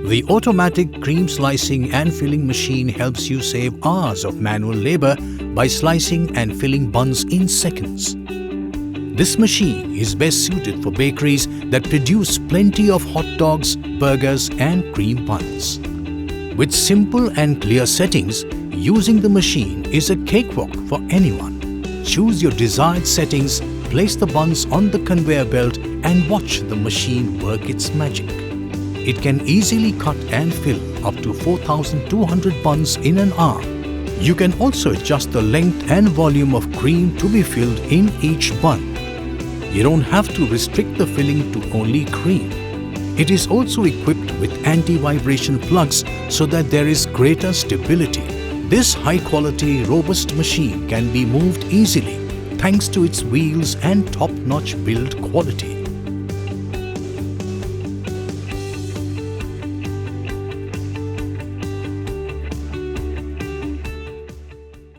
The automatic cream slicing and filling machine helps you save hours of manual labor by slicing and filling buns in seconds. This machine is best suited for bakeries that produce plenty of hot dogs, burgers and cream buns. With simple and clear settings, using the machine is a cakewalk for anyone. Choose your desired settings, place the buns on the conveyor belt and watch the machine work its magic. It can easily cut and fill up to 4,200 buns in an hour. You can also adjust the length and volume of cream to be filled in each bun. You don't have to restrict the filling to only cream. It is also equipped with anti-vibration plugs so that there is greater stability. This high-quality, robust machine can be moved easily thanks to its wheels and top-notch build quality.